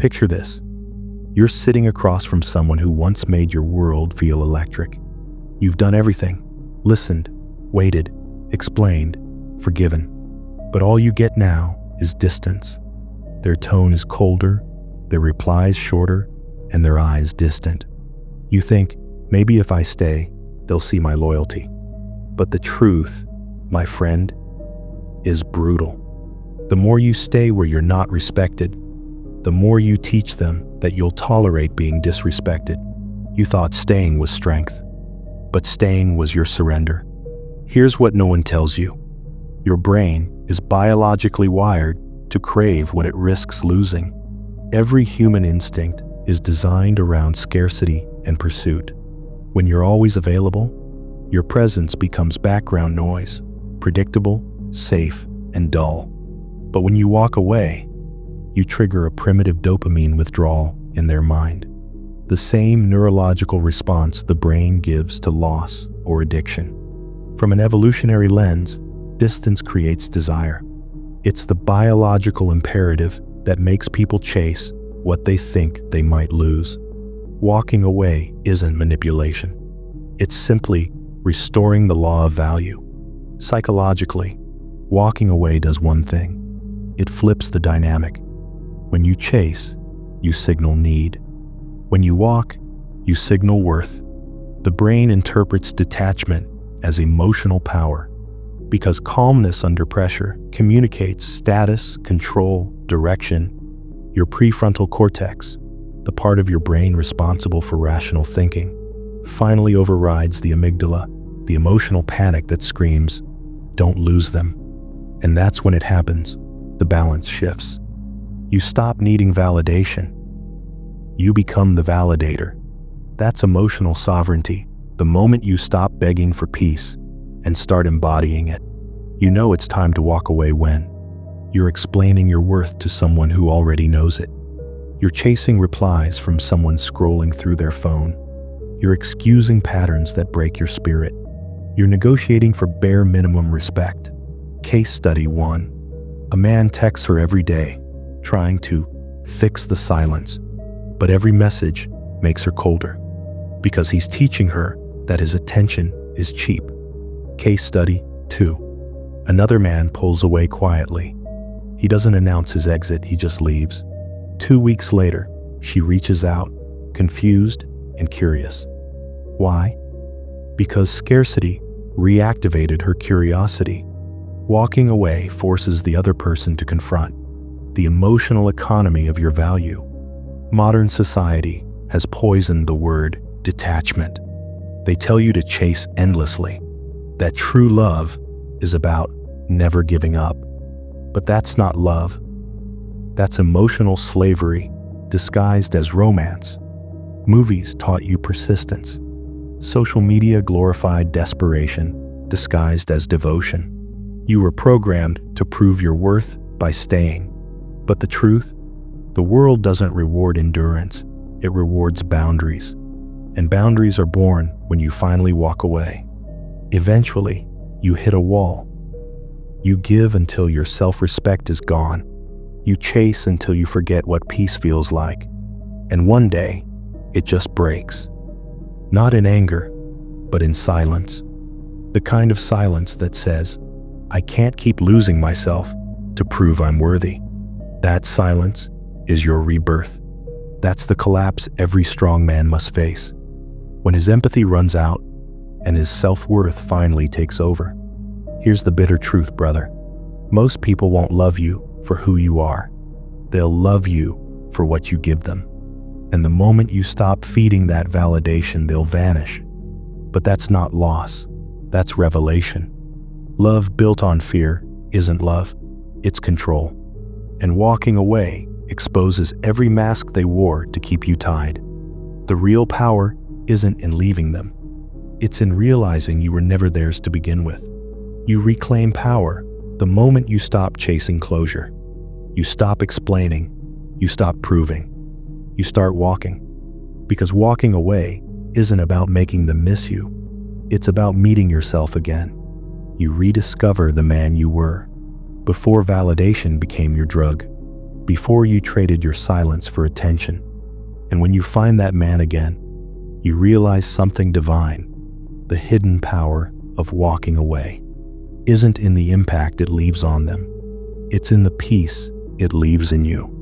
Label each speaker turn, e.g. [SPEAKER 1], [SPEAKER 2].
[SPEAKER 1] Picture this. You're sitting across from someone who once made your world feel electric. You've done everything, listened, waited, explained, forgiven. But all you get now is distance. Their tone is colder, their replies shorter, and their eyes distant. You think, maybe if I stay, they'll see my loyalty. But the truth, my friend, is brutal. The more you stay where you're not respected, the more you teach them that you'll tolerate being disrespected. You thought staying was strength, but staying was your surrender. Here's what no one tells you. Your brain is biologically wired to crave what it risks losing. Every human instinct is designed around scarcity and pursuit. When you're always available, your presence becomes background noise, predictable, safe, and dull. But when you walk away, you trigger a primitive dopamine withdrawal in their mind. The same neurological response the brain gives to loss or addiction. From an evolutionary lens, distance creates desire. It's the biological imperative that makes people chase what they think they might lose. Walking away isn't manipulation. It's simply restoring the law of value. Psychologically, walking away does one thing. It flips the dynamic. When you chase, you signal need. When you walk, you signal worth. The brain interprets detachment as emotional power, because calmness under pressure communicates status, control, direction. Your prefrontal cortex, the part of your brain responsible for rational thinking, finally overrides the amygdala, the emotional panic that screams, "Don't lose them." And that's when it happens. The balance shifts. You stop needing validation. You become the validator. That's emotional sovereignty. The moment you stop begging for peace and start embodying it, you know it's time to walk away when you're explaining your worth to someone who already knows it. You're chasing replies from someone scrolling through their phone. You're excusing patterns that break your spirit. You're negotiating for bare minimum respect. Case study 1. A man texts her every day, trying to fix the silence, but every message makes her colder, because he's teaching her that his attention is cheap. Case study 2. Another man pulls away quietly. He doesn't announce his exit, he just leaves. 2 weeks later, she reaches out, confused and curious. Why? Because scarcity reactivated her curiosity. Walking away forces the other person to confront the emotional economy of your value. Modern society has poisoned the word detachment. They tell you to chase endlessly, that true love is about never giving up. But that's not love. That's emotional slavery disguised as romance. Movies taught you persistence. Social media glorified desperation disguised as devotion. You were programmed to prove your worth by staying. But the truth? The world doesn't reward endurance. It rewards boundaries. And boundaries are born when you finally walk away. Eventually, you hit a wall. You give until your self-respect is gone. You chase until you forget what peace feels like. And one day, it just breaks. Not in anger, but in silence. The kind of silence that says, "I can't keep losing myself to prove I'm worthy." That silence is your rebirth. That's the collapse every strong man must face, when his empathy runs out and his self-worth finally takes over. Here's the bitter truth, brother. Most people won't love you for who you are. They'll love you for what you give them. And the moment you stop feeding that validation, they'll vanish. But that's not loss. That's revelation. Love built on fear isn't love. It's control. And walking away exposes every mask they wore to keep you tied. The real power isn't in leaving them. It's in realizing you were never theirs to begin with. You reclaim power the moment you stop chasing closure. You stop explaining. You stop proving. You start walking. Because walking away isn't about making them miss you. It's about meeting yourself again. You rediscover the man you were before validation became your drug. before you traded your silence for attention. And when you find that man again, you realize something divine. The hidden power of walking away isn't in the impact it leaves on them. It's in the peace it leaves in you.